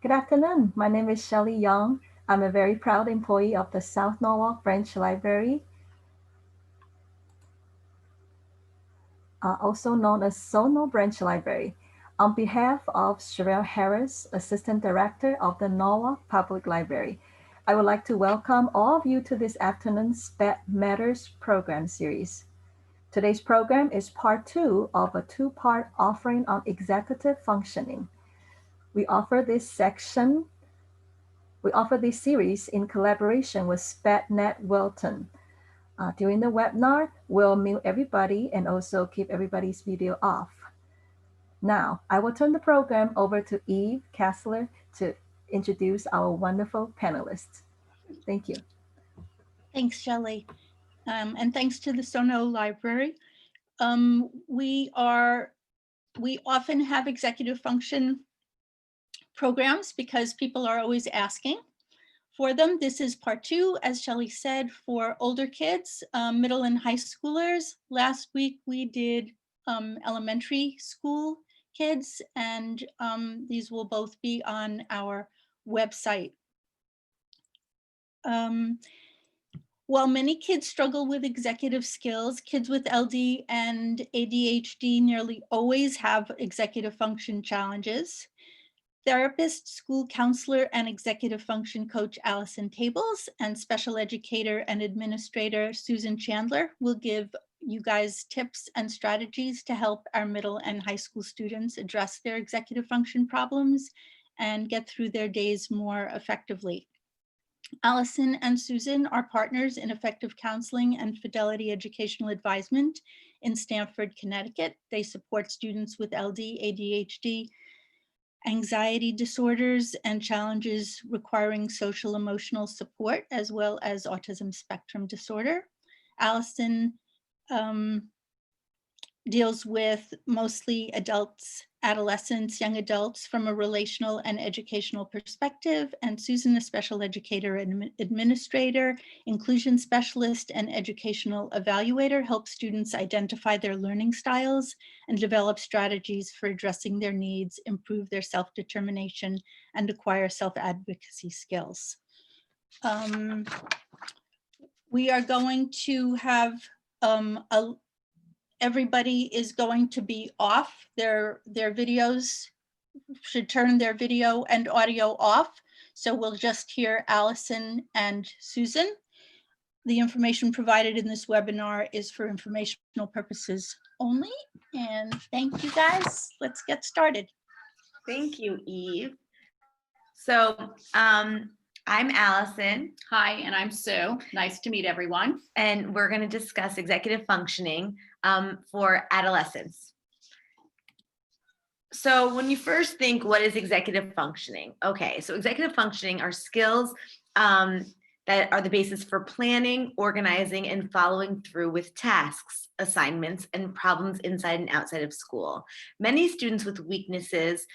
Good afternoon. My name is Shelley Young. I'm a very proud employee of the South Norwalk Branch Library, also known as Sono Branch Library. On behalf of Sherelle Harris, Assistant Director of the Norwalk Public Library, I would like to welcome all of you to this afternoon's SPED Matters program series. Today's program is part two of a two-part offering on executive functioning. We offer this section We offer this series in collaboration with SPEDNet Wilton. During the webinar, we'll mute everybody and also keep everybody's video off. Now, I will turn the program over to Eve Kessler to introduce our wonderful panelists. Thank you. Thanks, Shelley. And thanks to the Sono Library. We often have executive function programs because people are always asking for them. This is part two, as Shelley said, for older kids, middle and high schoolers. Last week we did elementary school kids, and these will both be on our website. While many kids struggle with executive skills, kids with LD and ADHD nearly always have executive function challenges. Therapist, school counselor, and executive function coach Allison Tables and special educator and administrator Susan Chandler will give you guys tips and strategies to help our middle and high school students address their executive function problems and get through their days more effectively. Allison and Susan are partners in effective counseling and fidelity educational advisement in Stamford, Connecticut. They support students with LD, ADHD, anxiety disorders, and challenges requiring social emotional support, as well as autism spectrum disorder. Allison deals with mostly adults, adolescents, young adults from a relational and educational perspective, and Susan, a special educator and administrator, inclusion specialist, and educational evaluator, helps students identify their learning styles and develop strategies for addressing their needs, improve their self-determination, and acquire self-advocacy skills. We are going to have everybody is going to be off. Their videos should turn their video and audio off. So we'll just hear Allison and Susan. The information provided in this webinar is for informational purposes only. And thank you guys. Let's get started. Thank you, Eve. So I'm Allison. Hi, and I'm Sue. Nice to meet everyone. And we're going to discuss executive functioning for adolescents. So when you first think, what is executive functioning? Okay, so executive functioning are skills that are the basis for planning, organizing, and following through with tasks, assignments, and problems inside and outside of school. Many students with weaknesses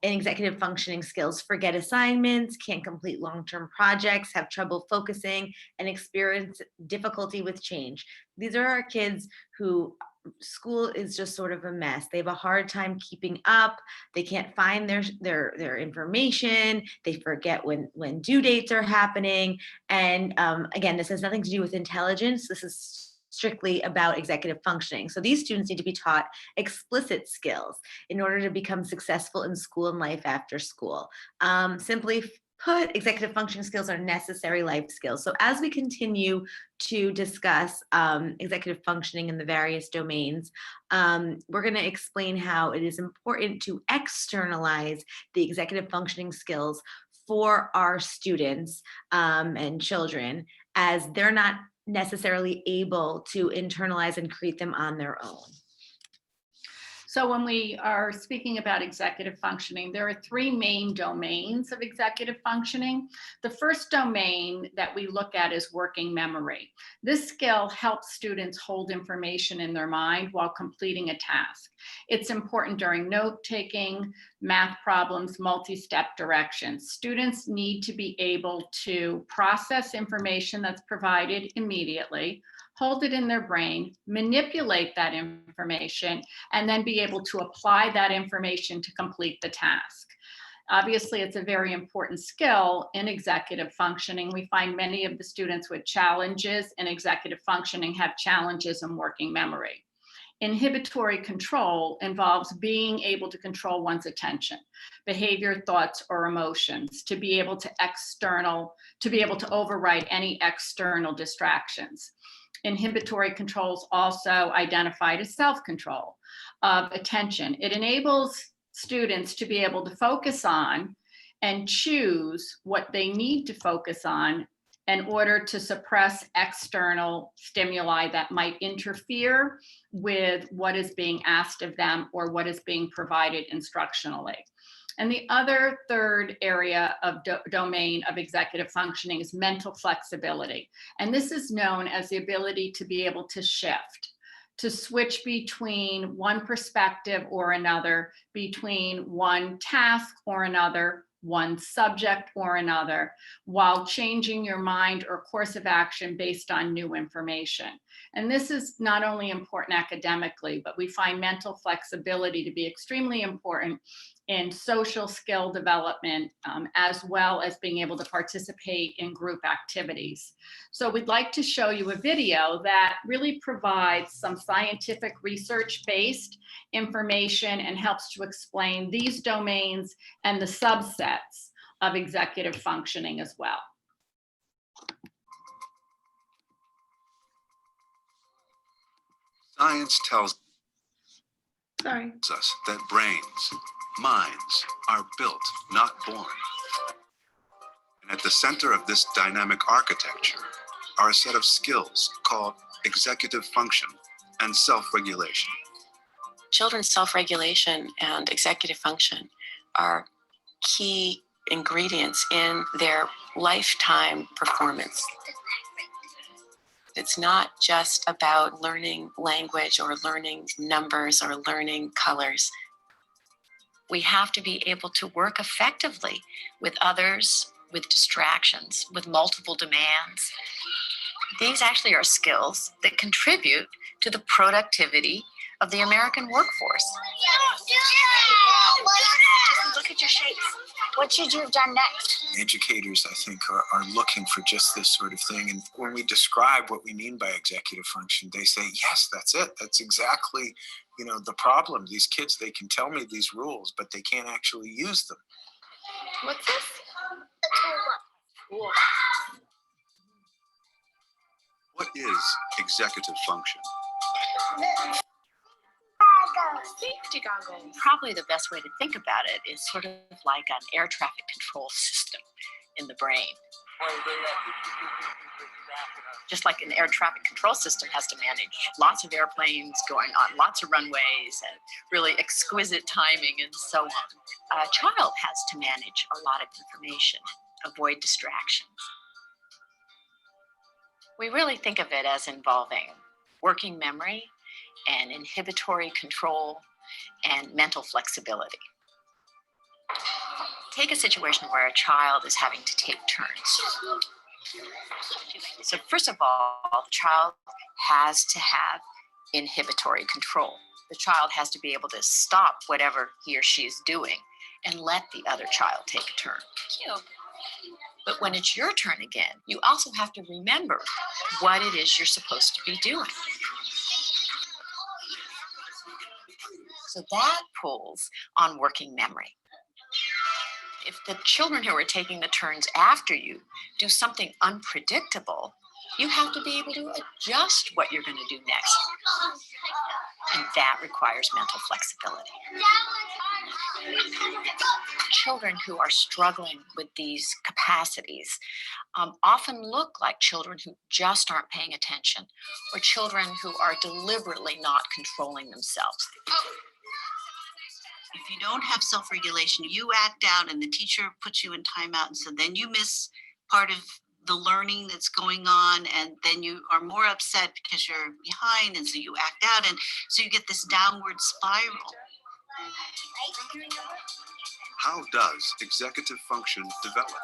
in executive functioning skills forget assignments, can't complete long-term projects, have trouble focusing, and experience difficulty with change. These are our kids who school is just sort of a mess. They have a hard time keeping up. They can't find their information. They forget when due dates are happening. And again, this has nothing to do with intelligence. This is strictly about executive functioning. So these students need to be taught explicit skills in order to become successful in school and life after school. Simply put, executive functioning skills are necessary life skills. So as we continue to discuss executive functioning in the various domains, we're going to explain how it is important to externalize the executive functioning skills for our students and children, as they're not necessarily able to internalize and create them on their own. So when we are speaking about executive functioning, there are three main domains of executive functioning. The first domain that we look at is working memory. This skill helps students hold information in their mind while completing a task. It's important during note-taking, math problems, multi-step directions. Students need to be able to process information that's provided immediately, hold it in their brain, manipulate that information, and then be able to apply that information to complete the task. Obviously, it's a very important skill in executive functioning. We find many of the students with challenges in executive functioning have challenges in working memory. Inhibitory control involves being able to control one's attention, behavior, thoughts, or emotions, to be able to override any external distractions. Inhibitory controls also identified as self-control of attention. It enables students to be able to focus on and choose what they need to focus on in order to suppress external stimuli that might interfere with what is being asked of them or what is being provided instructionally. And the other third area of domain of executive functioning is mental flexibility. And this is known as the ability to be able to shift, to switch between one perspective or another, between one task or another, one subject or another, while changing your mind or course of action based on new information. And this is not only important academically, but we find mental flexibility to be extremely important in social skill development, as well as being able to participate in group activities. So we'd like to show you a video that really provides some scientific research-based information and helps to explain these domains and the subsets of executive functioning as well. Science tells Sorry. us that brains, minds are built, not born. And at the center of this dynamic architecture are a set of skills called executive function and self-regulation. Children's self-regulation and executive function are key ingredients in their lifetime performance. It's not just about learning language or learning numbers or learning colors. We have to be able to work effectively with others, with distractions, with multiple demands. These actually are skills that contribute to the productivity of the American workforce. Look at your shapes. What should you have done next? Educators, I think, are looking for just this sort of thing. And when we describe what we mean by executive function, they say, yes, that's it. That's exactly, the problem. These kids, they can tell me these rules, but they can't actually use them. What's this? Cool. What is executive function? Safety goggles. Probably the best way to think about it is sort of like an air traffic control system in the brain. Just like an air traffic control system has to manage lots of airplanes going on lots of runways and really exquisite timing and so on. A child has to manage a lot of information, avoid distractions. We really think of it as involving working memory and inhibitory control and mental flexibility. Take a situation where a child is having to take turns. So first of all, the child has to have inhibitory control. The child has to be able to stop whatever he or she is doing and let the other child take a turn. But when it's your turn again, you also have to remember what it is you're supposed to be doing. So that pulls on working memory. If the children who are taking the turns after you do something unpredictable, you have to be able to adjust what you're going to do next. And that requires mental flexibility. Children who are struggling with these capacities often look like children who just aren't paying attention, or children who are deliberately not controlling themselves. If you don't have self-regulation, you act out and the teacher puts you in timeout, and so then you miss part of the learning that's going on, and then you are more upset because you're behind, and so you act out, and so you get this downward spiral. How does executive function develop? 7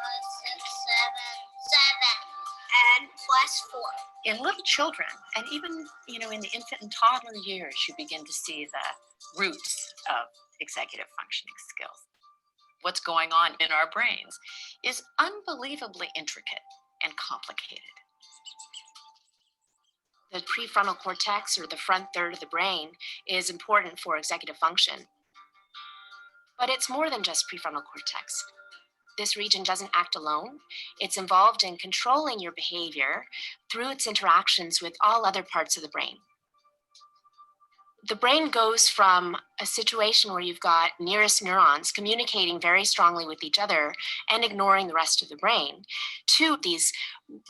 and +4. In little children, and even in the infant and toddler years, you begin to see the roots of executive functioning skills. what's going on in our brains is unbelievably intricate and complicated. The prefrontal cortex, or the front third of the brain, is important for executive function. But it's more than just prefrontal cortex. This region doesn't act alone. It's involved in controlling your behavior through its interactions with all other parts of the brain. The brain goes from a situation where you've got nearest neurons communicating very strongly with each other and ignoring the rest of the brain, to these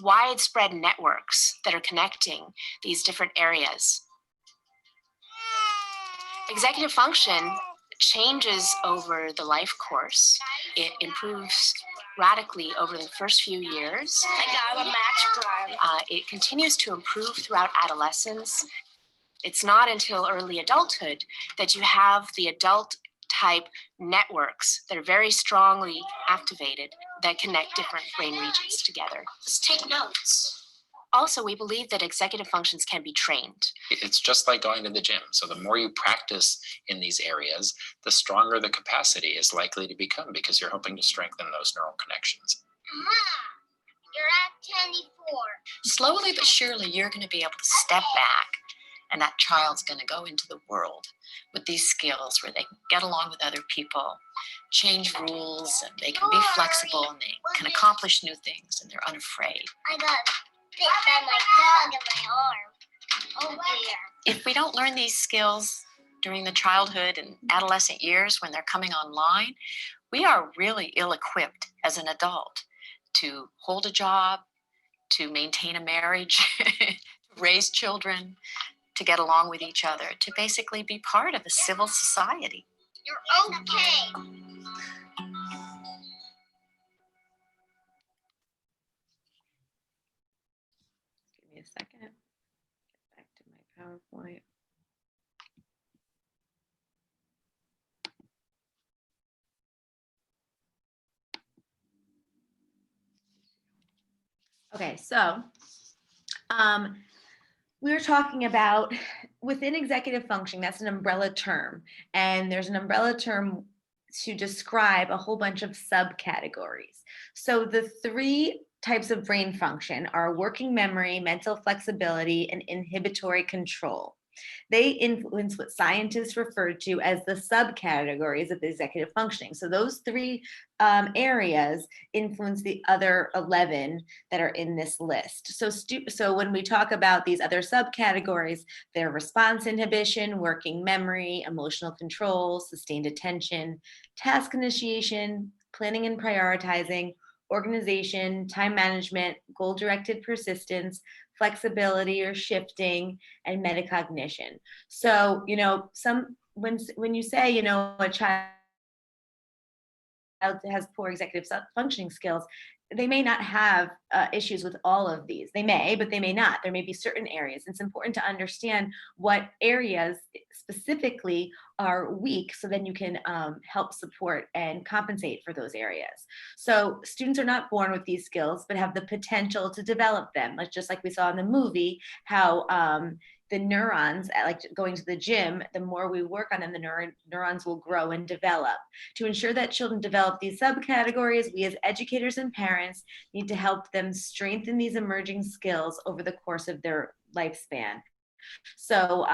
widespread networks that are connecting these different areas. Executive function changes over the life course. It improves radically over the first few years. I got a match prime. It continues to improve throughout adolescence. It's not until early adulthood that you have the adult type networks that are very strongly activated that connect different brain regions together. Let's take notes. Also, we believe that executive functions can be trained. It's just like going to the gym. So the more you practice in these areas, the stronger the capacity is likely to become, because you're hoping to strengthen those neural connections. You're at 24. Slowly but surely, you're going to be able to step back, and that child's going to go into the world with these skills where they can get along with other people, change rules, and they can be flexible, and they can accomplish new things, and they're unafraid. I got bit by my dog in my arm. Oh dear. If we don't learn these skills during the childhood and adolescent years when they're coming online, we are really ill-equipped as an adult to hold a job, to maintain a marriage, to raise children, to get along with each other, to basically be part of a civil society. You're okay. Give me a second. Get back to my PowerPoint. Okay, so we were talking about within executive functioning, that's an umbrella term. And there's an umbrella term to describe a whole bunch of subcategories. So the three types of brain function are working memory, mental flexibility, and inhibitory control. They influence what scientists refer to as the subcategories of executive functioning. So those three areas influence the other 11 that are in this list. So when we talk about these other subcategories, they're response inhibition, working memory, emotional control, sustained attention, task initiation, planning and prioritizing, organization, time management, goal-directed persistence, flexibility or shifting, and metacognition. So, when you say, a child has poor executive functioning skills, they may not have issues with all of these. They may, but they may not. There may be certain areas. It's important to understand what areas specifically are weak, so then you can help support and compensate for those areas. So students are not born with these skills, but have the potential to develop them. Just like we saw in the movie, how the neurons, like going to the gym, the more we work on them, the neurons will grow and develop. To ensure that children develop these subcategories, we as educators and parents need to help them strengthen these emerging skills over the course of their lifespan. So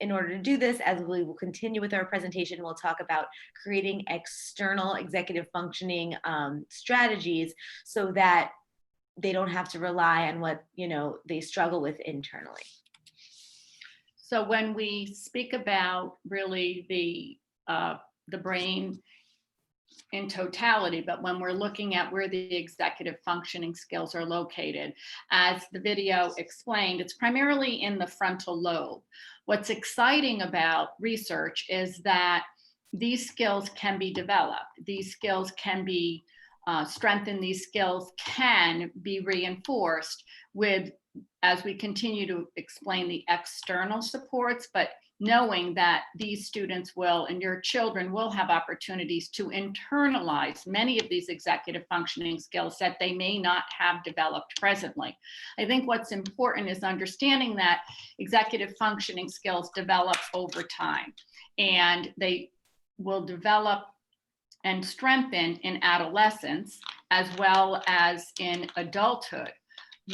in order to do this, as we will continue with our presentation, we'll talk about creating external executive functioning strategies so that they don't have to rely on what they struggle with internally. So when we speak about really the brain in totality, but when we're looking at where the executive functioning skills are located, as the video explained, it's primarily in the frontal lobe. What's exciting about research is that these skills can be developed. These skills can be strengthened. These skills can be reinforced with, as we continue to explain, the external supports, but knowing that these students will, and your children will have opportunities to internalize many of these executive functioning skills that they may not have developed presently. I think what's important is understanding that executive functioning skills develop over time, and they will develop and strengthen in adolescence as well as in adulthood.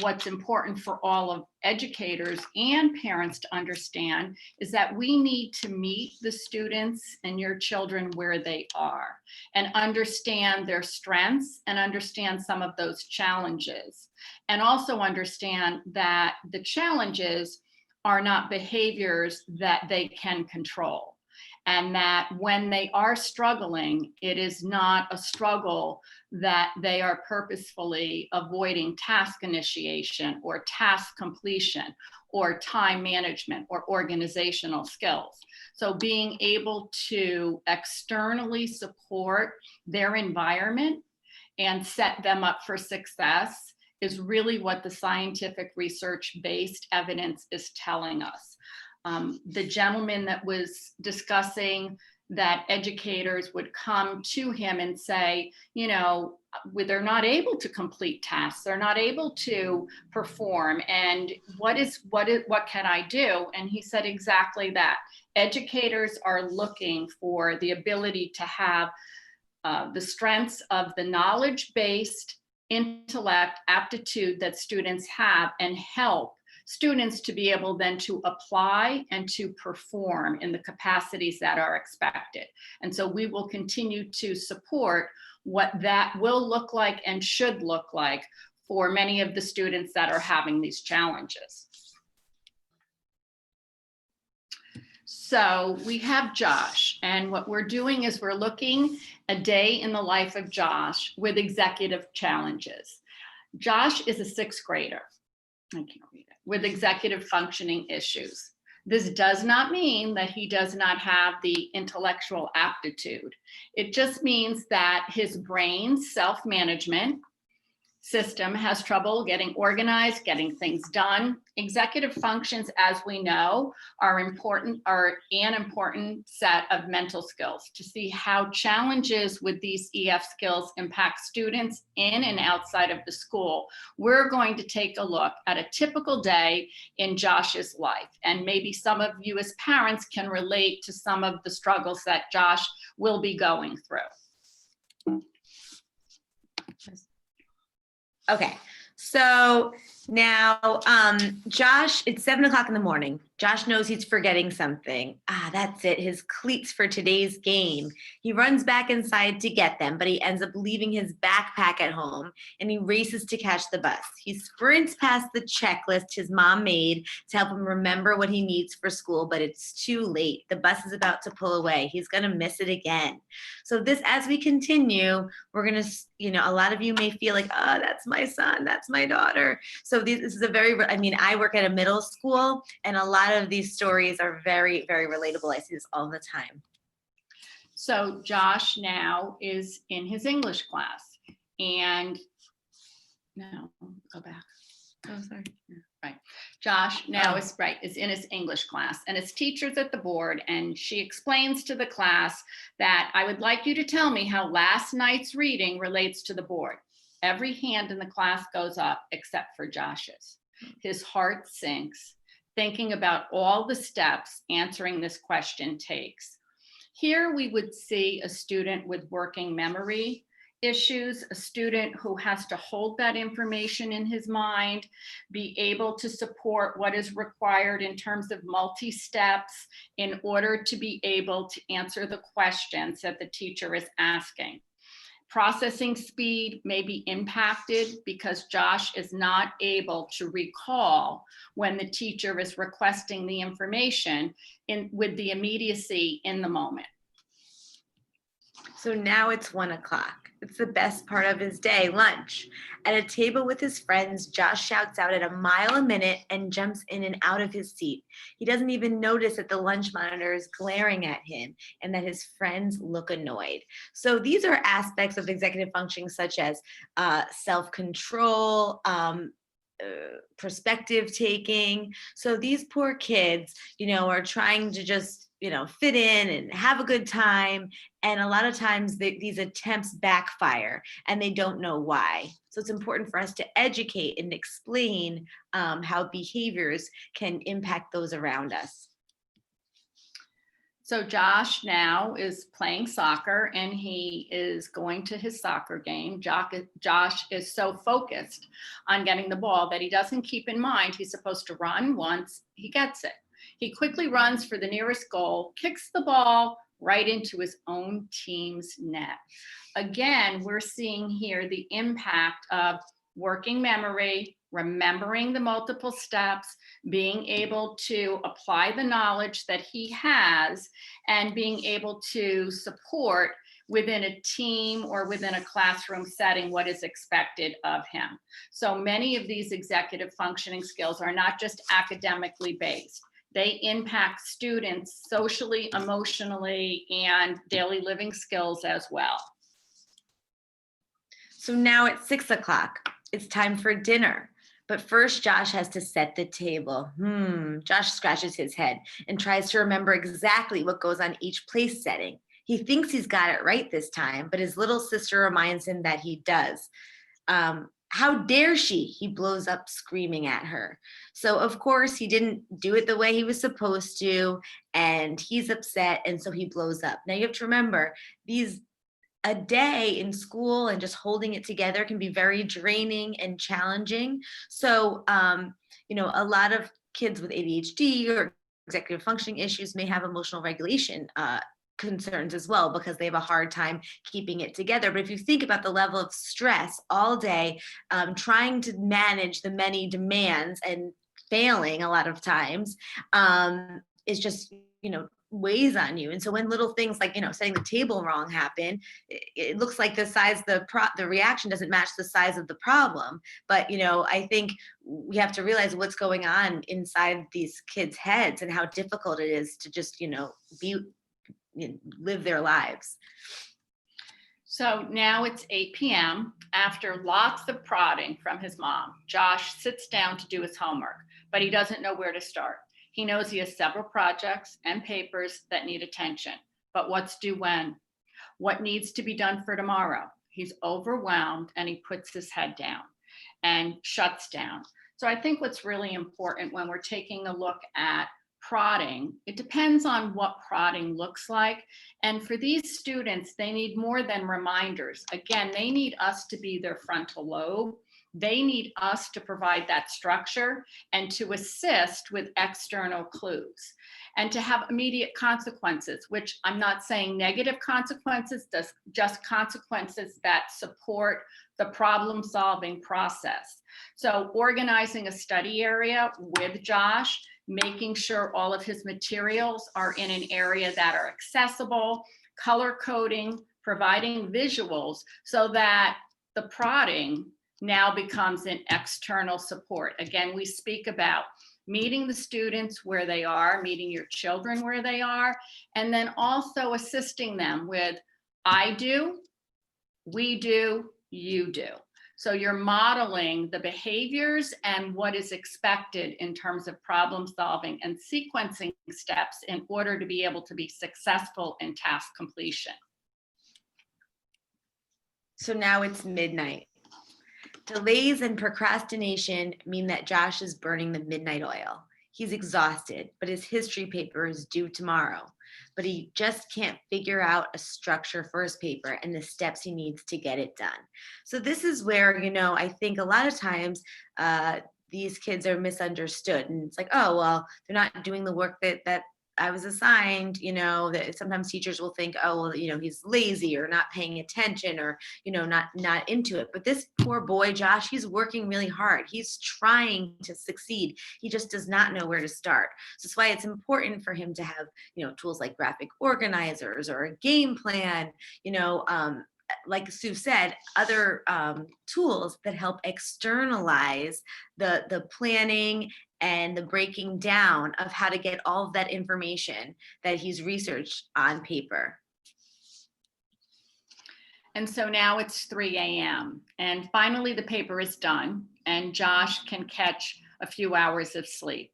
What's important for all of educators and parents to understand is that we need to meet the students and your children where they are and understand their strengths and understand some of those challenges. And also understand that the challenges are not behaviors that they can control. And that when they are struggling, it is not a struggle that they are purposefully avoiding task initiation or task completion or time management or organizational skills. So being able to externally support their environment and set them up for success is really what the scientific research-based evidence is telling us. The gentleman that was discussing that educators would come to him and say, you know, they're not able to complete tasks, they're not able to perform, and what can I do? And he said exactly that. Educators are looking for the ability to have the strengths of the knowledge-based intellect aptitude that students have and help students to be able then to apply and to perform in the capacities that are expected. And so we will continue to support what that will look like and should look like for many of the students that are having these challenges. So we have Josh, and what we're doing is we're looking a day in the life of Josh with executive challenges. Josh is a sixth grader. I can't read it. With executive functioning issues. This does not mean that he does not have the intellectual aptitude. It just means that his brain's self-management system has trouble getting organized, getting things done. Executive functions, as we know, are an important set of mental skills. To see how challenges with these EF skills impact students in and outside of the school, we're going to take a look at a typical day in Josh's life. And maybe some of you as parents can relate to some of the struggles that Josh will be going through. Okay, so now Josh, it's 7 o'clock in the morning. Josh knows he's forgetting something. That's it, his cleats for today's game. He runs back inside to get them, but he ends up leaving his backpack at home and he races to catch the bus. He sprints past the checklist his mom made to help him remember what he needs for school, but it's too late. The bus is about to pull away. He's gonna miss it again. So this, as we continue, we're gonna, a lot of you may feel like, oh, that's my son, that's my daughter. So this is a very, I work at a middle school and a lot of these stories are very, very relatable. I see this all the time. So Josh now is in his English class and no, go back. Oh, sorry. Right. Josh now is in his English class and his teacher's at the board and she explains to the class that I would like you to tell me how last night's reading relates to the board. Every hand in the class goes up except for Josh's. His heart sinks, thinking about all the steps answering this question takes. Here we would see a student with working memory issues, a student who has to hold that information in his mind, be able to support what is required in terms of multi-steps in order to be able to answer the questions that the teacher is asking. Processing speed may be impacted because Josh is not able to recall when the teacher is requesting the information with the immediacy in the moment. So now it's 1 o'clock. It's the best part of his day, lunch. At a table with his friends, Josh shouts out at a mile a minute and jumps in and out of his seat. He doesn't even notice that the lunch monitor is glaring at him and that his friends look annoyed. So these are aspects of executive functioning such as self-control, perspective taking. So these poor kids, are trying to just, fit in and have a good time. And a lot of times these attempts backfire and they don't know why. So it's important for us to educate and explain how behaviors can impact those around us. So Josh now is playing soccer and he is going to his soccer game. Josh is so focused on getting the ball that he doesn't keep in mind he's supposed to run once he gets it. He quickly runs for the nearest goal, kicks the ball right into his own team's net. Again, we're seeing here the impact of working memory, remembering the multiple steps, being able to apply the knowledge that he has, and being able to support within a team or within a classroom setting what is expected of him. So many of these executive functioning skills are not just academically based. They impact students socially, emotionally, and daily living skills as well. So now it's 6 o'clock. It's time for dinner. But first, Josh has to set the table. Josh scratches his head and tries to remember exactly what goes on each place setting. He thinks he's got it right this time, but his little sister reminds him that he does. How dare she? He blows up screaming at her. So of course he didn't do it the way he was supposed to, and he's upset, and so he blows up. Now you have to remember, a day in school and just holding it together can be very draining and challenging. So, a lot of kids with ADHD or executive functioning issues may have emotional regulation concerns as well, because they have a hard time keeping it together. But if you think about the level of stress all day, trying to manage the many demands and failing a lot of times is just, weighs on you. And so when little things like, setting the table wrong happen, it looks like the size, the reaction doesn't match the size of the problem. But, I think we have to realize what's going on inside these kids' heads and how difficult it is to just, live their lives. So now it's 8 p.m. After lots of prodding from his mom, Josh sits down to do his homework, but he doesn't know where to start. He knows he has several projects and papers that need attention, but what's due when? What needs to be done for tomorrow? He's overwhelmed and he puts his head down and shuts down. So I think what's really important when we're taking a look at prodding, it depends on what prodding looks like. And for these students, they need more than reminders. Again, they need us to be their frontal lobe. They need us to provide that structure and to assist with external clues and to have immediate consequences, which I'm not saying negative consequences, just consequences that support the problem-solving process. So organizing a study area with Josh, making sure all of his materials are in an area that are accessible, color coding, providing visuals so that the prodding now becomes an external support. Again, we speak about meeting the students where they are, meeting your children where they are, and then also assisting them with I do, we do, you do. So you're modeling the behaviors and what is expected in terms of problem solving and sequencing steps in order to be able to be successful in task completion. So now it's midnight. Delays and procrastination mean that Josh is burning the midnight oil. He's exhausted, but his history paper is due tomorrow. But he just can't figure out a structure for his paper and the steps he needs to get it done. So this is where, I think a lot of times these kids are misunderstood. And it's like, oh, well, they're not doing the work that I was assigned, that sometimes teachers will think, oh, well, he's lazy or not paying attention or, not into it. But this poor boy, Josh, he's working really hard. He's trying to succeed. He just does not know where to start. So that's why it's important for him to have, tools like graphic organizers or a game plan, like Sue said, other tools that help externalize the planning and the breaking down of how to get all of that information that he's researched on paper. And so now it's 3 a.m. and finally the paper is done and Josh can catch a few hours of sleep,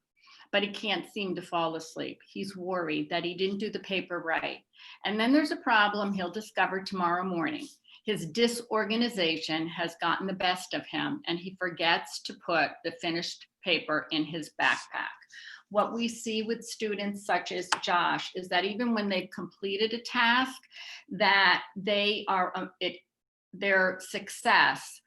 but he can't seem to fall asleep. He's worried that he didn't do the paper right. And then there's a problem he'll discover tomorrow morning. His disorganization has gotten the best of him and he forgets to put the finished paper in his backpack. what we see with students such as Josh is that even when they've completed a task, that they are, their success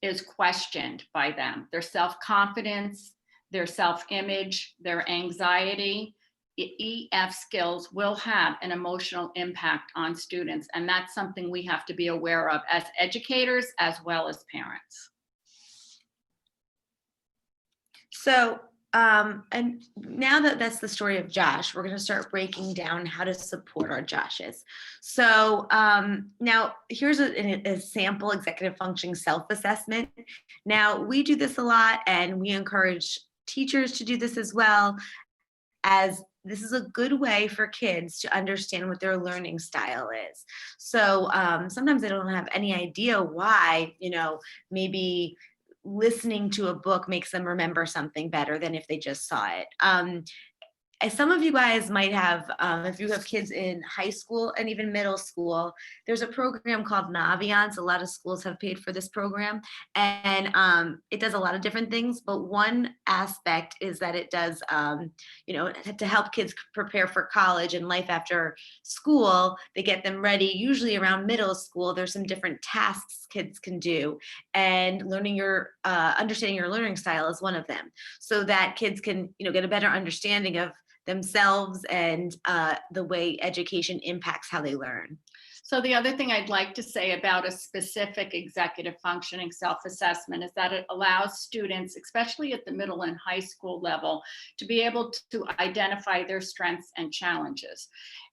is questioned by them. Their self-confidence, their self-image, their anxiety, EF skills will have an emotional impact on students. And that's something we have to be aware of as educators as well as parents. So, and now that that's the story of Josh, we're going to start breaking down how to support our Joshes. So now here's a sample executive functioning self-assessment. Now we do this a lot and we encourage teachers to do this as well, as this is a good way for kids to understand what their learning style is. So sometimes they don't have any idea why, maybe listening to a book makes them remember something better than if they just saw it. As some of you guys might have, if you have kids in high school and even middle school, there's a program called Naviance. A lot of schools have paid for this program, and it does a lot of different things. But one aspect is that it does, to help kids prepare for college and life after school. They get them ready. Usually around middle school, there's some different tasks kids can do, and understanding your learning style is one of them, so that kids can, get a better understanding of themselves and the way education impacts how they learn. So the other thing I'd like to say about a specific executive functioning self-assessment is that it allows students, especially at the middle and high school level, to be able to identify their strengths and challenges.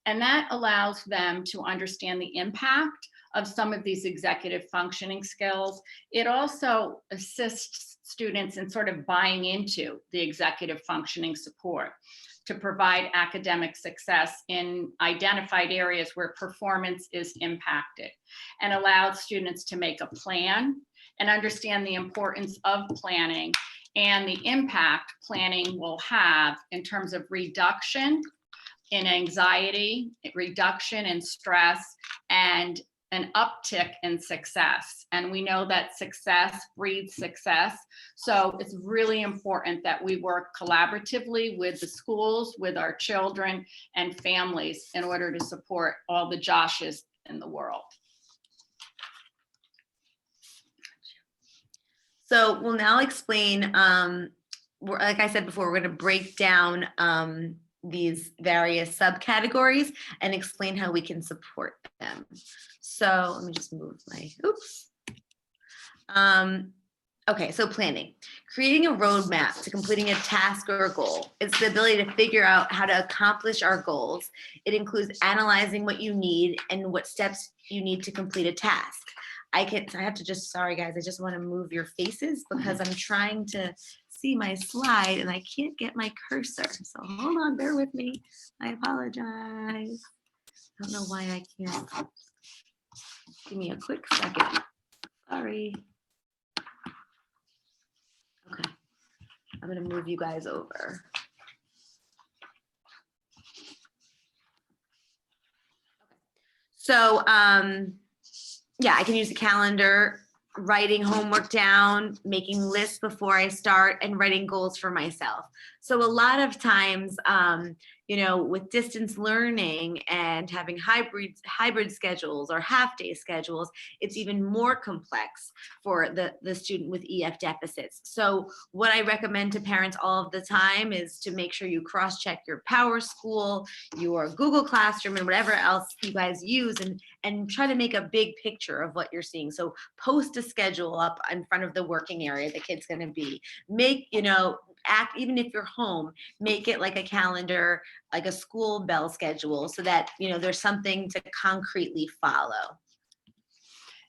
And that allows them to understand the impact of some of these executive functioning skills. It also assists students in sort of buying into the executive functioning support to provide academic success in identified areas where performance is impacted, and allows students to make a plan and understand the importance of planning and the impact planning will have in terms of reduction in anxiety, reduction in stress, and an uptick in success. And we know that success breeds success. So it's really important that we work collaboratively with the schools, with our children and families in order to support all the Joshes in the world. So we'll now explain, like I said before, we're going to break down these various subcategories and explain how we can support them. So let me just move my, okay, so planning. Creating a roadmap to completing a task or a goal. It's the ability to figure out how to accomplish our goals. It includes analyzing what you need and what steps you need to complete a task. Sorry guys, I just want to move your faces because I'm trying to see my slide and I can't get my cursor. So hold on, bear with me. I apologize. I don't know why I can't. Give me a quick second. Sorry. Okay, I'm gonna move you guys over. So, yeah, I can use the calendar, writing homework down, making lists before I start, and writing goals for myself. So a lot of times, with distance learning and having hybrid schedules or half-day schedules, it's even more complex for the student with EF deficits. So what I recommend to parents all of the time is to make sure you cross-check your PowerSchool, your Google Classroom, and whatever else you guys use, and try to make a big picture of what you're seeing. So post a schedule up in front of the working area the kid's going to be. Even if you're home, make it like a calendar, like a school bell schedule, so that there's something to concretely follow.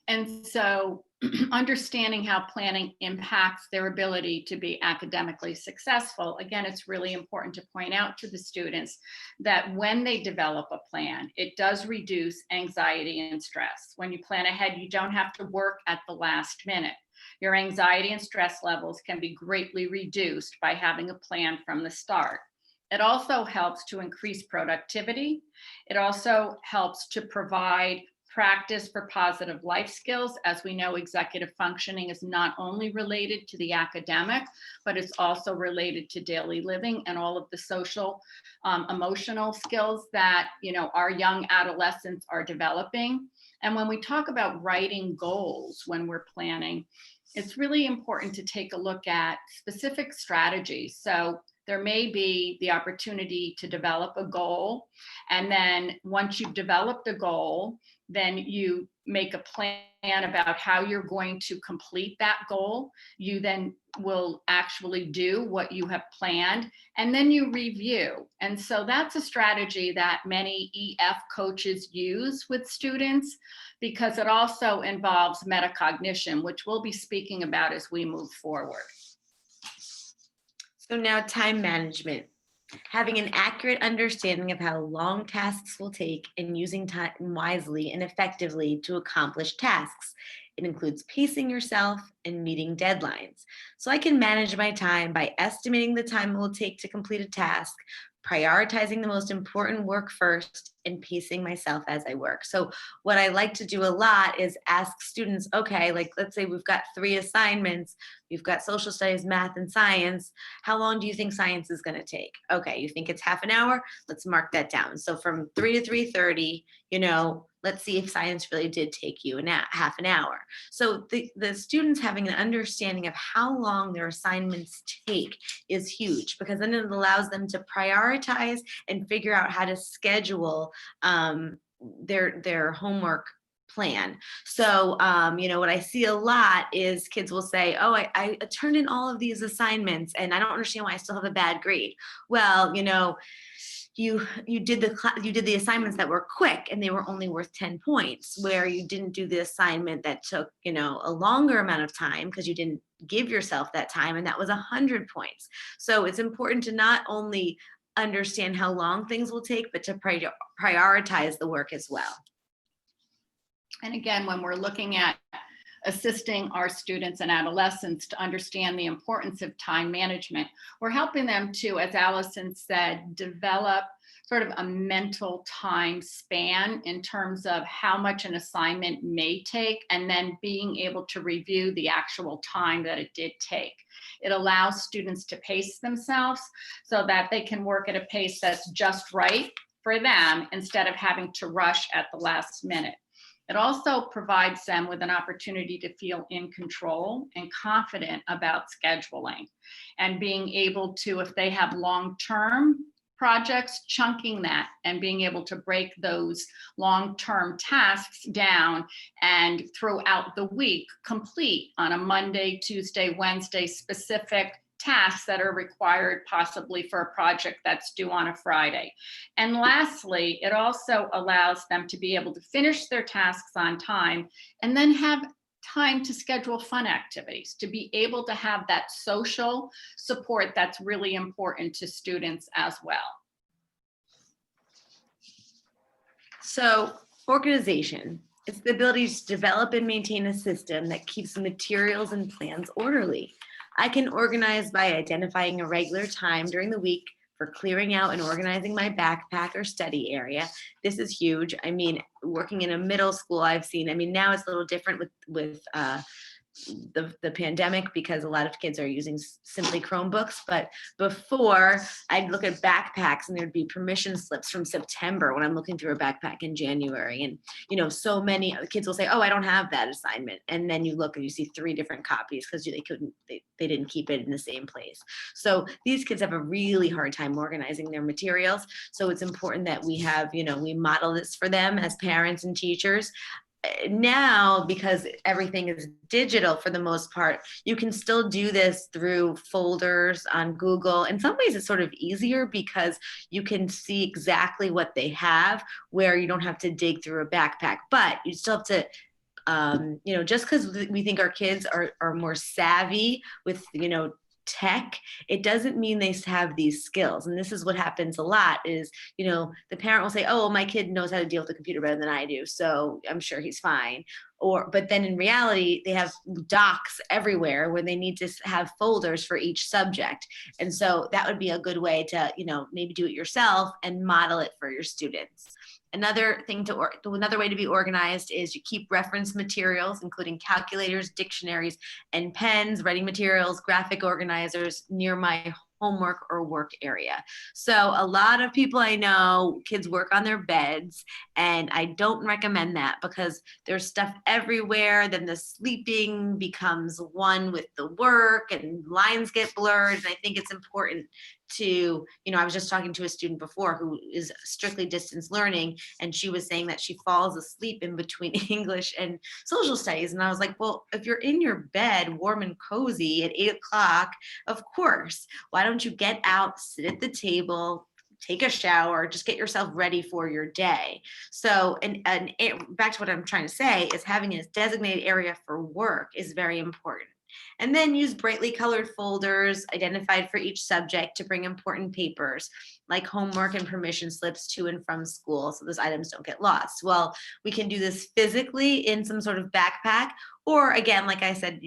And so understanding how planning impacts their ability to be academically successful, again, it's really important to point out to the students that when they develop a plan, it does reduce anxiety and stress. When you plan ahead, you don't have to work at the last minute. Your anxiety and stress levels can be greatly reduced by having a plan from the start. It also helps to increase productivity. It also helps to provide practice for positive life skills. As we know, executive functioning is not only related to the academic, but it's also related to daily living and all of the social, emotional skills that, you know, our young adolescents are developing. And when we talk about writing goals when we're planning, it's really important to take a look at specific strategies. So there may be the opportunity to develop a goal. And then once you've developed a goal, then you make a plan about how you're going to complete that goal. You then will actually do what you have planned, and then you review. And so that's a strategy that many EF coaches use with students, because it also involves metacognition, which we'll be speaking about as we move forward. So now time management. Having an accurate understanding of how long tasks will take and using time wisely and effectively to accomplish tasks. It includes pacing yourself and meeting deadlines. So I can manage my time by estimating the time it will take to complete a task, prioritizing the most important work first, and pacing myself as I work. So what I like to do a lot is ask students, okay, like let's say we've got 3 assignments, we've got social studies, math, and science. How long do you think science is going to take? Okay, you think it's half an hour? Let's mark that down. So from 3 to 3:30, you know, let's see if science really did take you half an hour. So the students having an understanding of how long their assignments take is huge, because then it allows them to prioritize and figure out how to schedule their homework plan. So, you know, what I see a lot is kids will say, oh, I turned in all of these assignments and I don't understand why I still have a bad grade. Well, you know, you did the assignments that were quick and they were only worth 10 points, where you didn't do the assignment that took, you know, a longer amount of time because you didn't give yourself that time, and that was 100 points. So it's important to not only understand how long things will take, but to prioritize the work as well. And again, when we're looking at assisting our students and adolescents to understand the importance of time management, we're helping them to, as Allison said, develop sort of a mental time span in terms of how much an assignment may take, and then being able to review the actual time that it did take. It allows students to pace themselves so that they can work at a pace that's just right for them instead of having to rush at the last minute. It also provides them with an opportunity to feel in control and confident about scheduling, and being able to, if they have long-term projects, chunking that and being able to break those long-term tasks down and throughout the week complete on a Monday, Tuesday, Wednesday specific tasks that are required possibly for a project that's due on a Friday. And lastly, it also allows them to be able to finish their tasks on time and then have time to schedule fun activities, to be able to have that social support that's really important to students as well. So organization, it's the ability to develop and maintain a system that keeps materials and plans orderly. I can organize by identifying a regular time during the week for clearing out and organizing my backpack or study area. This is huge. I mean, working in a middle school, I've seen, I mean, now it's a little different with the pandemic, because a lot of kids are using simply Chromebooks. But before, I'd look at backpacks and there'd be permission slips from September when I'm looking through a backpack in January. And, you know, so many kids will say, oh, I don't have that assignment. And then you look and you see 3 different copies because they didn't keep it in the same place. So these kids have a really hard time organizing their materials. So it's important that we have, you know, we model this for them as parents and teachers. Now, because everything is digital for the most part, you can still do this through folders on Google. In some ways, it's sort of easier because you can see exactly what they have, where you don't have to dig through a backpack. But you still have to, you know, just because we think our kids are more savvy with, you know, tech, it doesn't mean they have these skills. And this is what happens a lot is, you know, the parent will say, oh, well, my kid knows how to deal with the computer better than I do, so I'm sure he's fine. But then in reality, they have docs everywhere where they need to have folders for each subject. And so that would be a good way to, you know, maybe do it yourself and model it for your students. Another way to be organized is you keep reference materials, including calculators, dictionaries, and pens, writing materials, graphic organizers near my homework or work area. So a lot of people I know, kids work on their beds, and I don't recommend that because there's stuff everywhere. Then the sleeping becomes one with the work and lines get blurred. And I think it's important to, I was just talking to a student before who is strictly distance learning, and she was saying that she falls asleep in between English and social studies. And I was like, well, if you're in your bed warm and cozy at 8 o'clock, of course, why don't you get out, sit at the table, take a shower, just get yourself ready for your day. So, and back to what I'm trying to say is having a designated area for work is very important. And then use brightly colored folders identified for each subject to bring important papers like homework and permission slips to and from school so those items don't get lost. Well, we can do this physically in some sort of backpack, or again, like I said,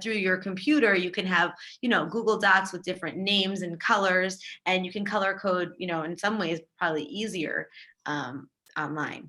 through your computer, you can have, Google Docs with different names and colors, and you can color code, in some ways probably easier online.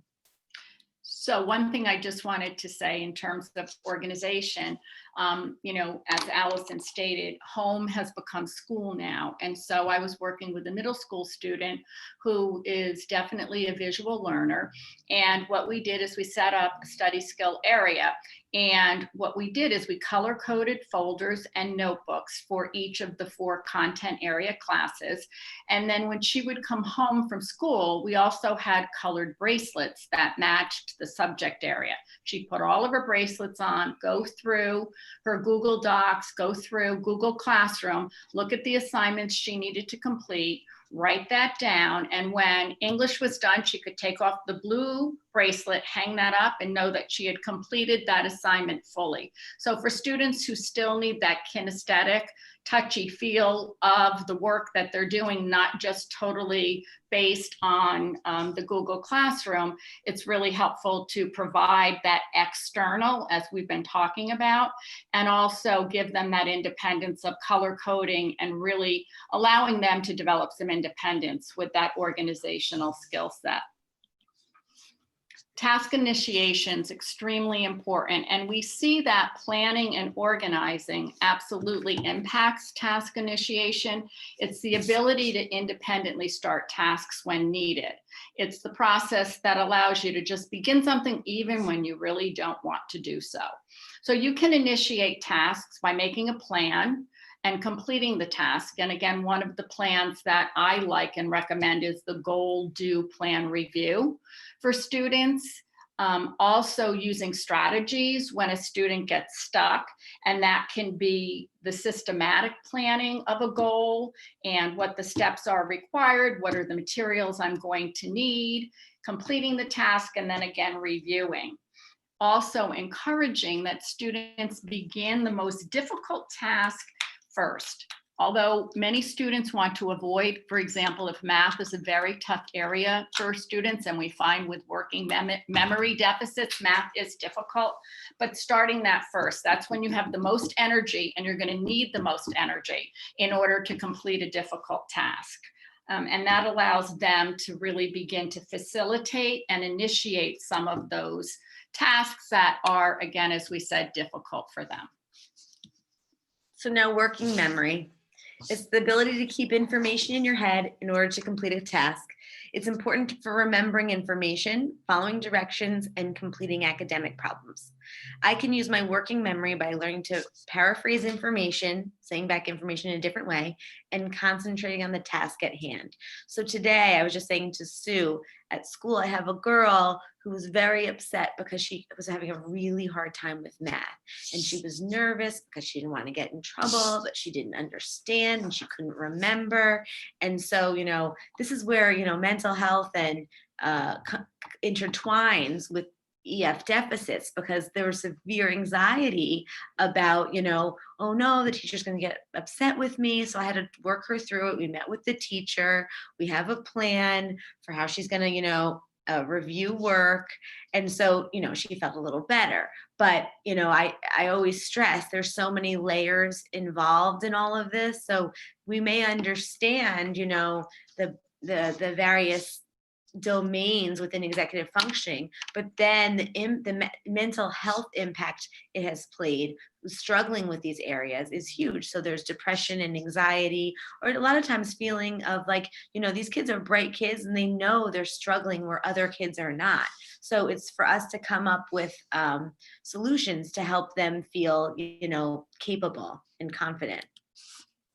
So one thing I just wanted to say in terms of organization, as Allison stated, home has become school now. And so I was working with a middle school student who is definitely a visual learner. And what we did is we set up a study skill area. And what we did is we color coded folders and notebooks for each of the 4 content area classes. And then when she would come home from school, we also had colored bracelets that matched the subject area. She'd put all of her bracelets on, go through her Google Docs, go through Google Classroom, look at the assignments she needed to complete, write that down. And when English was done, she could take off the blue bracelet, hang that up, and know that she had completed that assignment fully. So for students who still need that kinesthetic, touchy feel of the work that they're doing, not just totally based on the Google Classroom, it's really helpful to provide that external, as we've been talking about, and also give them that independence of color coding and really allowing them to develop some independence with that organizational skill set. Task initiation is extremely important, and we see that planning and organizing absolutely impacts task initiation. It's the ability to independently start tasks when needed. It's the process that allows you to just begin something even when you really don't want to do so. So you can initiate tasks by making a plan and completing the task. And again, one of the plans that I like and recommend is the goal, do, plan, review for students. Also using strategies when a student gets stuck, and that can be the systematic planning of a goal and what the steps are required, what are the materials I'm going to need, completing the task, and then again reviewing. Also encouraging that students begin the most difficult task first. Although many students want to avoid, for example, if math is a very tough area for students, and we find with working memory deficits, math is difficult, but starting that first, that's when you have the most energy, and you're going to need the most energy in order to complete a difficult task. And that allows them to really begin to facilitate and initiate some of those tasks that are, again, as we said, difficult for them. So now working memory. It's the ability to keep information in your head in order to complete a task. It's important for remembering information, following directions, and completing academic problems. I can use my working memory by learning to paraphrase information, saying back information in a different way, and concentrating on the task at hand. So today, I was just saying to Sue, at school, I have a girl who was very upset because she was having a really hard time with math. And she was nervous because she didn't want to get in trouble, but she didn't understand and she couldn't remember. And so, this is where, mental health and intertwines with EF deficits, because there was severe anxiety about, oh no, the teacher's going to get upset with me. So I had to work her through it. We met with the teacher. We have a plan for how she's going to, review work. And so, she felt a little better. But, I always stress there's so many layers involved in all of this. So we may understand, the various domains within executive functioning, but then the mental health impact it has played struggling with these areas is huge. So there's depression and anxiety, or a lot of times feeling of like, these kids are bright kids and they know they're struggling where other kids are not. So it's for us to come up with solutions to help them feel, capable and confident.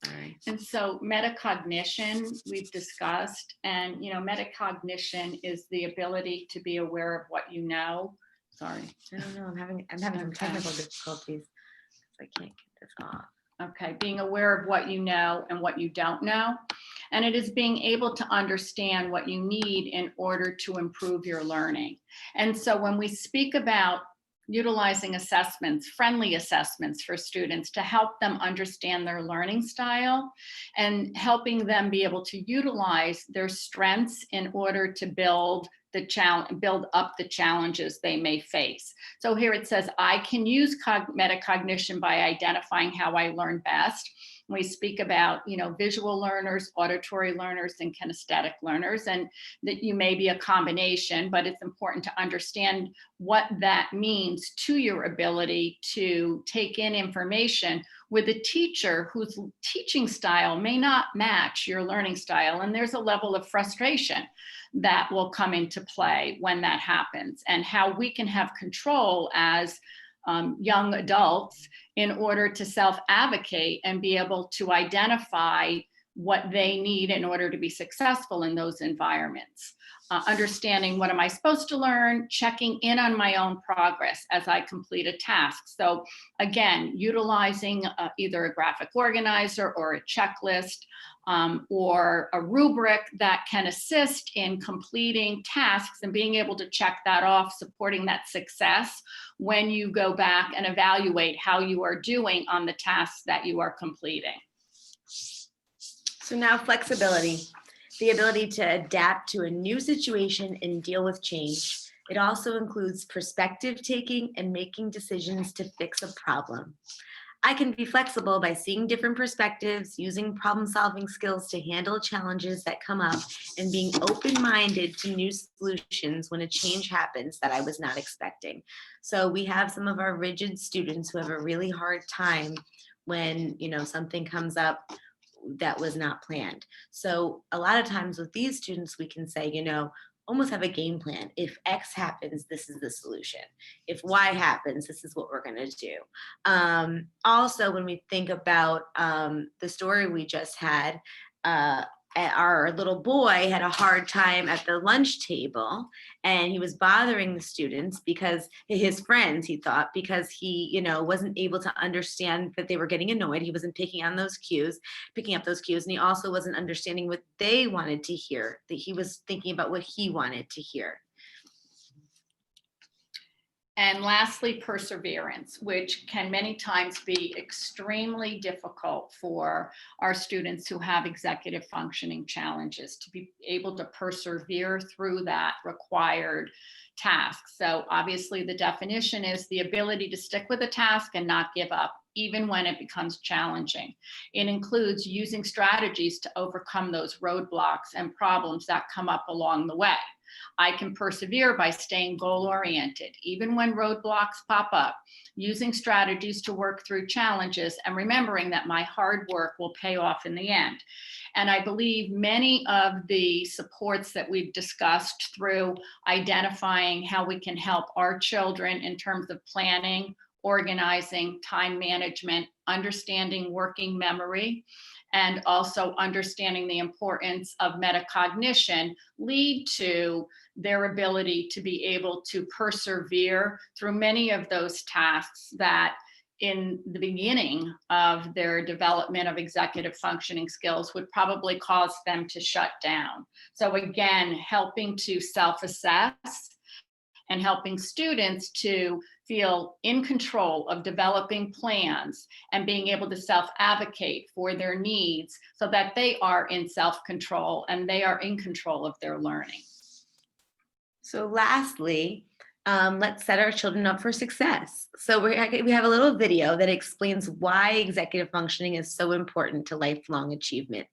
All right. And so metacognition we've discussed, and metacognition is the ability to be aware of what you know. Sorry. I don't know. I'm having some technical difficulties. I can't get this off. Okay, being aware of what you know and what you don't know. And it is being able to understand what you need in order to improve your learning. And so when we speak about utilizing assessments, friendly assessments for students to help them understand their learning style and helping them be able to utilize their strengths in order to build up the challenges they may face. So here it says, I can use metacognition by identifying how I learn best. We speak about, visual learners, auditory learners, and kinesthetic learners, and that you may be a combination, but it's important to understand what that means to your ability to take in information with a teacher whose teaching style may not match your learning style. And there's a level of frustration that will come into play when that happens, and how we can have control as young adults in order to self-advocate and be able to identify what they need in order to be successful in those environments. Understanding what am I supposed to learn, checking in on my own progress as I complete a task. So again, utilizing either a graphic organizer or a checklist or a rubric that can assist in completing tasks and being able to check that off, supporting that success when you go back and evaluate how you are doing on the tasks that you are completing. So now flexibility, the ability to adapt to a new situation and deal with change. It also includes perspective taking and making decisions to fix a problem. I can be flexible by seeing different perspectives, using problem-solving skills to handle challenges that come up, and being open-minded to new solutions when a change happens that I was not expecting. So we have some of our rigid students who have a really hard time when, something comes up that was not planned. So a lot of times with these students, we can say, almost have a game plan. If X happens, this is the solution. If Y happens, this is what we're going to do. Also, when we think about the story we just had, our little boy had a hard time at the lunch table, and he was bothering the students because his friends, he thought, because he, wasn't able to understand that they were getting annoyed. He wasn't picking up those cues, and he also wasn't understanding what they wanted to hear, that he was thinking about what he wanted to hear. And lastly, perseverance, which can many times be extremely difficult for our students who have executive functioning challenges, to be able to persevere through that required task. So obviously the definition is the ability to stick with a task and not give up, even when it becomes challenging. It includes using strategies to overcome those roadblocks and problems that come up along the way. I can persevere by staying goal-oriented, even when roadblocks pop up, using strategies to work through challenges and remembering that my hard work will pay off in the end. And I believe many of the supports that we've discussed through identifying how we can help our children in terms of planning, organizing, time management, understanding working memory, and also understanding the importance of metacognition lead to their ability to be able to persevere through many of those tasks that in the beginning of their development of executive functioning skills would probably cause them to shut down. So again, helping to self-assess and helping students to feel in control of developing plans and being able to self-advocate for their needs so that they are in self-control and they are in control of their learning. So lastly, let's set our children up for success. So we have a little video that explains why executive functioning is so important to lifelong achievement.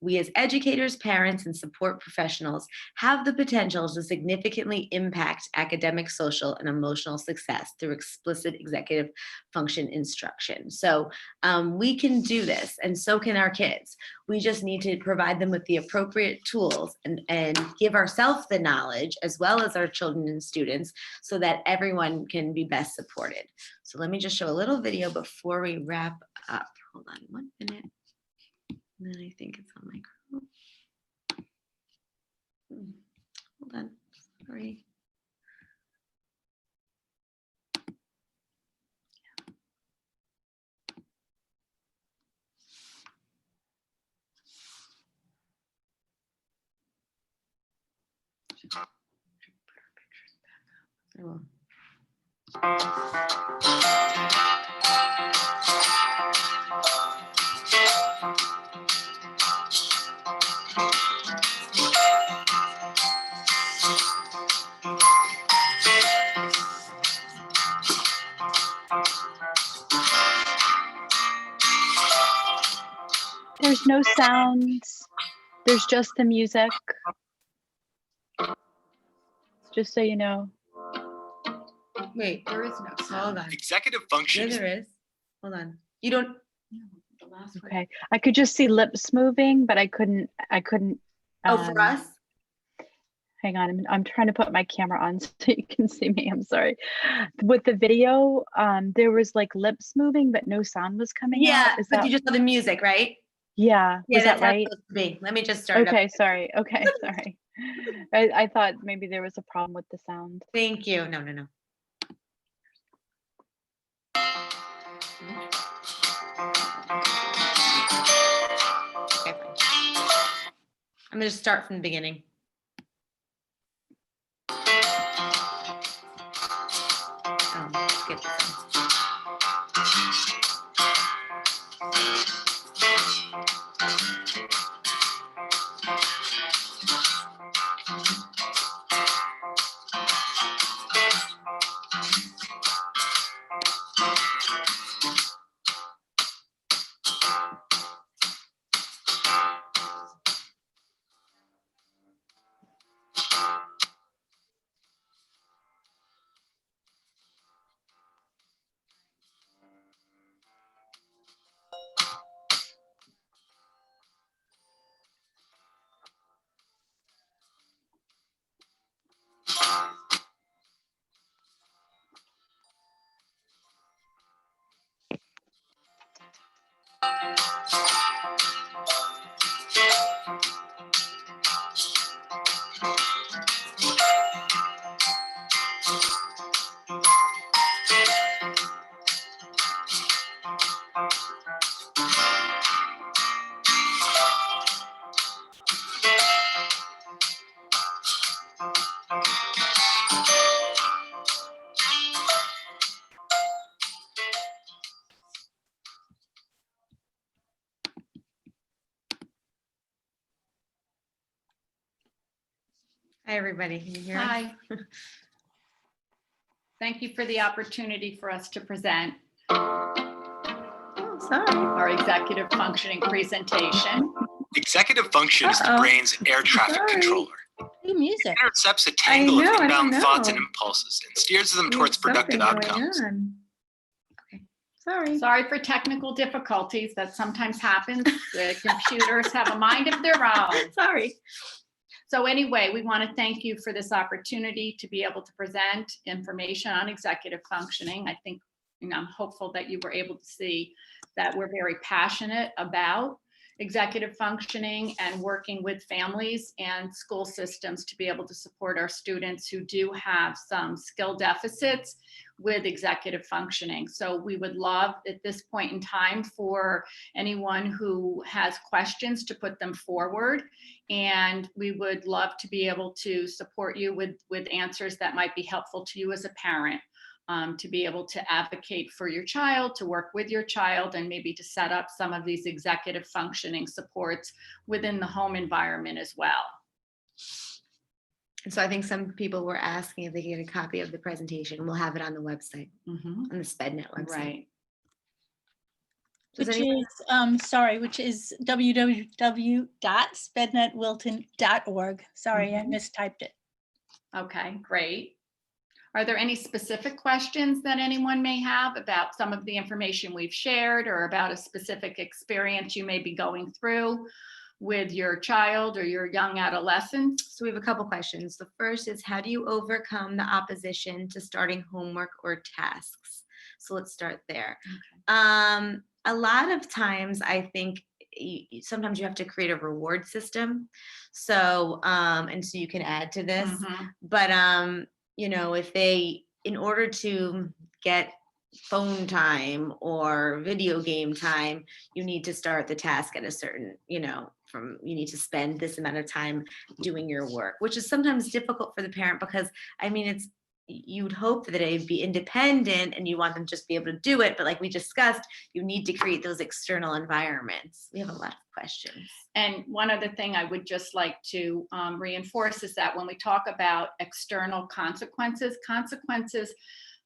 We as educators, parents, and support professionals have the potential to significantly impact academic, social, and emotional success through explicit executive function instruction. So we can do this, and so can our kids. We just need to provide them with the appropriate tools and give ourselves the knowledge as well as our children and students so that everyone can be best supported. So let me just show a little video before we wrap up. Hold on 1 minute. And then I think it's on my Chrome. Hold on, sorry. I will. There's no sounds. There's just the music. Just so you know. Wait, There is no sound. hold on. Executive Yeah, function. there is. Hold on. You don't. The last one. Okay. I could just see lips moving, but I couldn't. Oh, for us? Hang on. I'm trying to put my camera on so you can see me. I'm sorry. With the video, there was like lips moving, but no sound was coming Yeah, out. Is but that? you just saw the music, right? Yeah. Yeah, Was that's that how right? it's supposed to be. Let me just start it Okay. up. Sorry. Okay. Sorry. I thought maybe there was a problem with the sound. Thank you. No. Okay, fine. I'm going to start from the beginning. Skip this one. Hi, everybody. Can you hear us? Hi. Thank you for the opportunity for us to present Oh, sorry. our executive functioning presentation. Executive function is the Uh-oh. brain's air traffic Sorry. controller. Hey, music. It intercepts a tangle know, of I don't inbound thoughts and know. impulses and steers them We have towards productive something going outcomes. on. Okay, sorry. Sorry for technical difficulties that sometimes happens. The computers have a mind of their own. Sorry. So anyway, we want to thank you for this opportunity to be able to present information on executive functioning. I think, I'm hopeful that you were able to see that we're very passionate about executive functioning and working with families and school systems to be able to support our students who do have some skill deficits with executive functioning. So we would love at this point in time for anyone who has questions to put them forward. And we would love to be able to support you with answers that might be helpful to you as a parent. To be able to advocate for your child, to work with your child, and maybe to set up some of these executive functioning supports within the home environment as well. And so I think some people were asking if they could get a copy of the presentation. We'll have it on the website, on the SPEDNet website. Right. Does Which anyone- is, which is www.spednetwilton.org. Sorry, I mistyped it. Okay, great. Are there any specific questions that anyone may have about some of the information we've shared or about a specific experience you may be going through with your child or your young adolescent? So we have a couple questions. The first is, how do you overcome the opposition to starting homework or tasks? So let's start there. A lot of times I think sometimes you have to create a reward system. So, and so you can add to this, but, you know, if they, in order to get phone time or video game time, you need to start the task at a certain, you know, you need to spend this amount of time doing your work, which is sometimes difficult for the parent because, I mean, you'd hope that it'd be independent and you want them to just be able to do it. But like we discussed, you need to create those external environments. We have a lot of questions. And one other thing I would just like to reinforce is that when we talk about external consequences,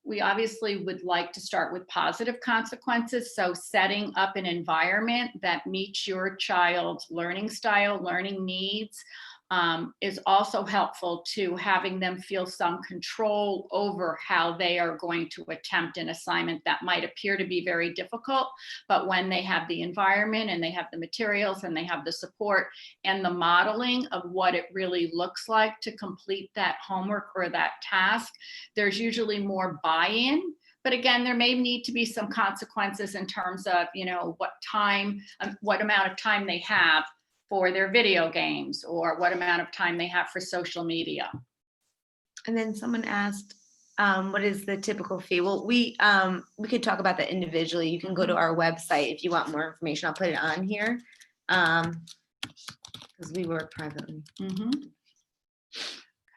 we obviously would like to start with positive consequences. So setting up an environment that meets your child's learning style, learning needs, is also helpful to having them feel some control over how they are going to attempt an assignment that might appear to be very difficult. But when they have the environment and they have the materials and they have the support and the modeling of what it really looks like to complete that homework or that task, there's usually more buy-in. But again, there may need to be some consequences in terms of, you know, what amount of time they have for their video games or what amount of time they have for social media. And then someone asked, what is the typical fee? Well, we could talk about that individually. You can go to our website if you want more information. I'll put it on here because we work privately.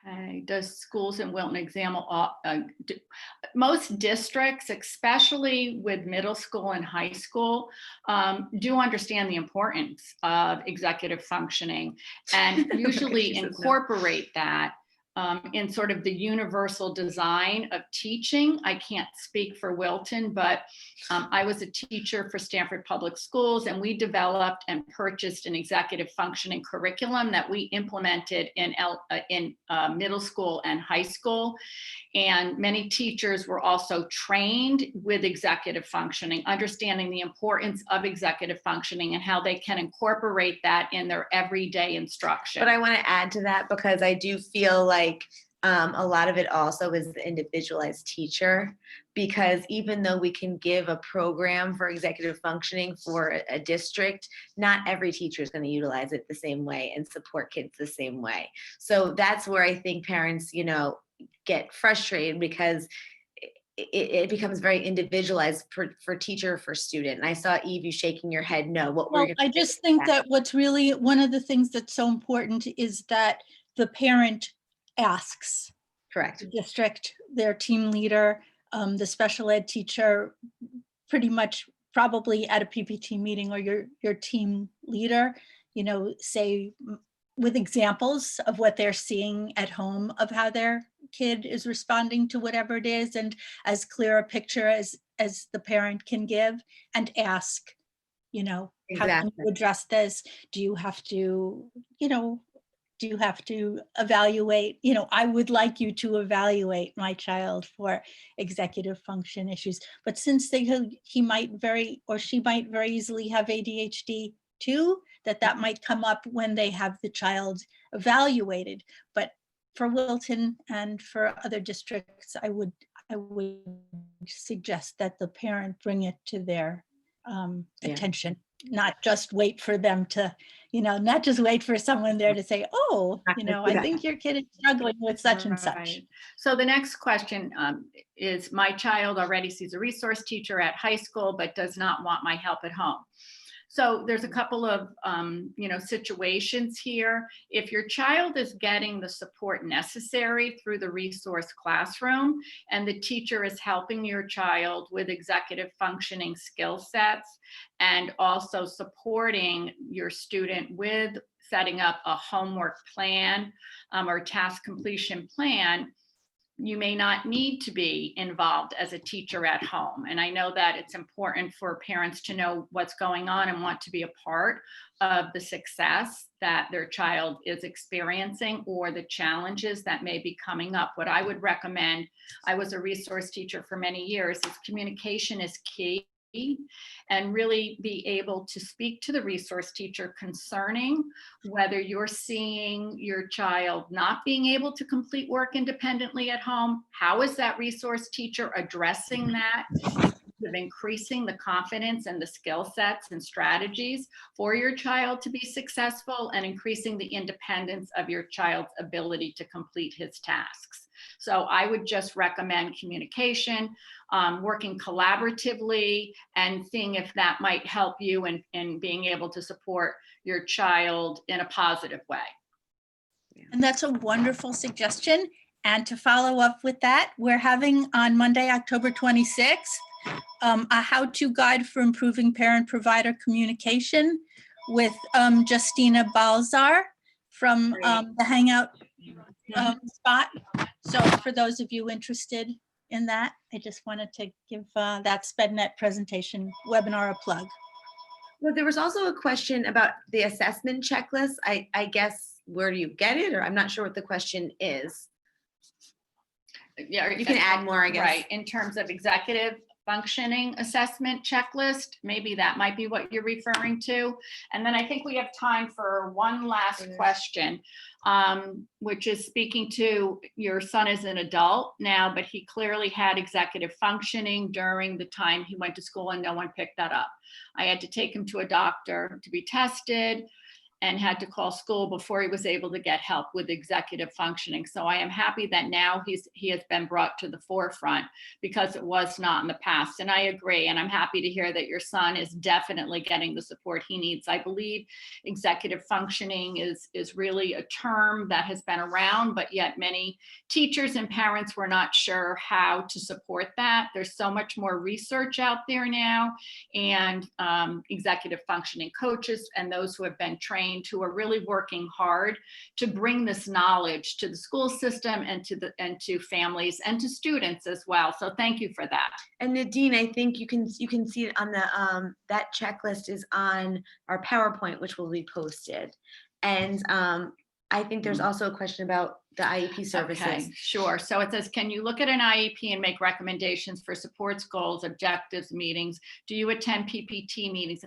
Okay. Does schools in Wilton examine most districts, especially with middle school and high school, do understand the importance of executive functioning and usually incorporate that in sort of the universal design of teaching. I can't speak for Wilton, but I was a teacher for Stanford Public Schools, and we developed and purchased an executive functioning curriculum that we implemented in middle school and high school. And many teachers were also trained with executive functioning, understanding the importance of executive functioning and how they can incorporate that in their everyday instruction. But I want to add to that because I do feel like a lot of it also is the individualized teacher, because even though we can give a program for executive functioning for a district, not every teacher is going to utilize it the same way and support kids the same way. So that's where I think parents, you know, get frustrated because it becomes very individualized for teacher, for student. And I saw Eve, you shaking your head no. Well, I just think that what's really one of the things that's so important is that the parent asks. Correct. The district, their team leader, the special ed teacher, pretty much probably at a PPT meeting, or your team leader, you know, say with examples of what they're seeing at home of how their kid is responding to whatever it is, and as clear a picture as the parent can give, and ask, you know, exactly. How can you address this? Do you have to, you know, do you have to evaluate, you know, I would like you to evaluate my child for executive function issues, but since he might or she might very easily have ADHD too, that might come up when they have the child evaluated. But for Wilton and for other districts, I would suggest that the parent bring it to their attention, not just wait for them to, you know, not just wait for someone there to say, oh, you know, I think your kid is struggling with such and such. So the next question is, my child already sees a resource teacher at high school, but does not want my help at home. So there's a couple of, you know, situations here. If your child is getting the support necessary through the resource classroom and the teacher is helping your child with executive functioning skill sets and also supporting your student with setting up a homework plan or task completion plan, you may not need to be involved as a teacher at home. And I know that it's important for parents to know what's going on and want to be a part of the success that their child is experiencing or the challenges that may be coming up. What I would recommend, I was a resource teacher for many years, is communication is key, and really be able to speak to the resource teacher concerning whether you're seeing your child not being able to complete work independently at home. How is that resource teacher addressing that? Of increasing the confidence and the skill sets and strategies for your child to be successful, and increasing the independence of your child's ability to complete his tasks. So I would just recommend communication, working collaboratively, and seeing if that might help you in being able to support your child in a positive way. And that's a wonderful suggestion. And to follow up with that, we're having on Monday, October 26th, a how-to guide for improving parent-provider communication with Justina Balzar from the Hangout spot. So for those of you interested in that, I just wanted to give that SPEDNet presentation webinar a plug. Well, there was also a question about the assessment checklist. I guess, where do you get it? Or I'm not sure what the question is. Yeah, you can add more, I guess. Right, in terms of executive functioning assessment checklist, maybe that might be what you're referring to. And then I think we have time for one last question, which is speaking to your son as an adult now, but he clearly had executive functioning during the time he went to school and no one picked that up. I had to take him to a doctor to be tested and had to call school before he was able to get help with executive functioning. So I am happy that now he has been brought to the forefront, because it was not in the past. And I agree, and I'm happy to hear that your son is definitely getting the support he needs. I believe executive functioning is really a term that has been around, but yet many teachers and parents were not sure how to support that. There's so much more research out there now, and executive functioning coaches and those who have been trained, who are really working hard to bring this knowledge to the school system and to families and to students as well. So thank you for that. And Nadine, I think you can see it on the that checklist is on our PowerPoint, which will be posted. And I think there's also a question about the IEP services. Okay, sure. So it says, can you look at an IEP and make recommendations for supports, goals, objectives, meetings? Do you attend PPT meetings?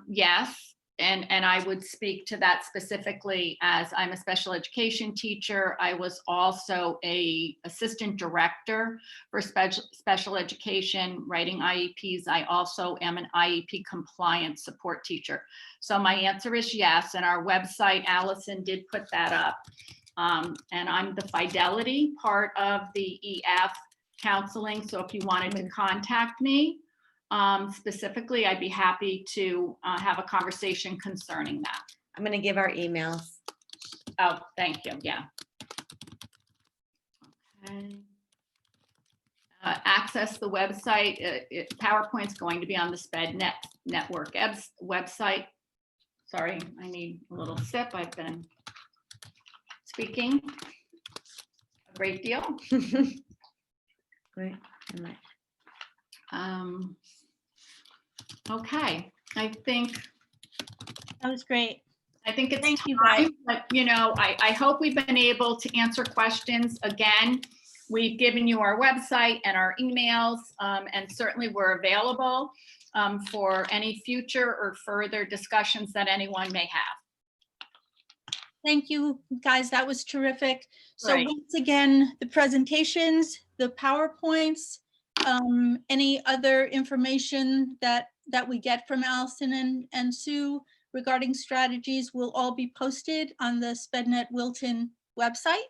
Yes. And I would speak to that specifically, as I'm a special education teacher. I was also a assistant director for special education, writing IEPs. I also am an IEP compliance support teacher. So my answer is yes. And our website, Allison did put that up. And I'm the fidelity part of the EF counseling. So if you wanted to contact me, specifically, I'd be happy to have a conversation concerning that. I'm going to give our emails. Oh, thank you. Yeah. Okay. Access the website. PowerPoint's going to be on the SPED Network website. Sorry, I need a little sip. I've been speaking a great deal. Great. Okay, I think that was great. I think it's time, but I hope we've been able to answer questions. Again, we've given you our website and our emails, and certainly we're available for any future or further discussions that anyone may have. Thank you, guys. That was terrific. So Right. Once again, the presentations, the PowerPoints, any other information that we get from Allison and Sue regarding strategies will all be posted on the SPEDNet Wilton website,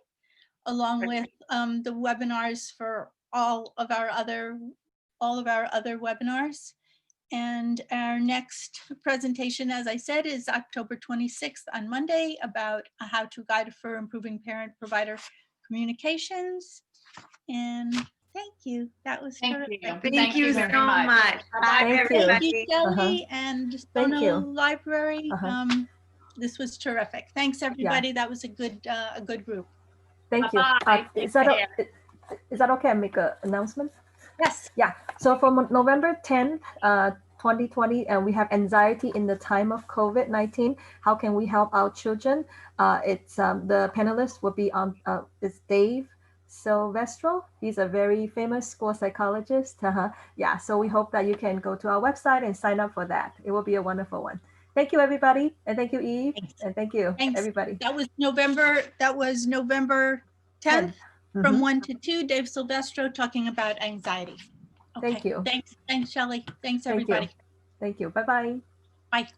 along with the webinars for all of our other webinars. And our next presentation, as I said, is October 26th on Monday, about a how-to guide for improving parent-provider communications. And thank you. That was terrific. Thank you so much. Thank you. Thank you, Kelly and Thank you. Stono Library. This was terrific. Thanks, everybody. That was a good group. Thank you. Bye-bye. Is that Is that okay? I make an announcement? Yes. Yeah. So from November 10th, 2020, we have anxiety in the time of COVID-19. How can we help our children? It's the panelists will be on. It's Dave Silvestro. He's a very famous school psychologist. Yeah. So we hope that you can go to our website and sign up for that. It will be a wonderful one. Thank you, everybody, and thank you, Eve, Thanks. and thank you, Thanks. everybody. That was November 10th from 1 to 2. Dave Silvestro talking about anxiety. Okay. Thank you. Thanks, Shelley. Thanks, Thank everybody. you. Thank you. Bye-bye. Bye.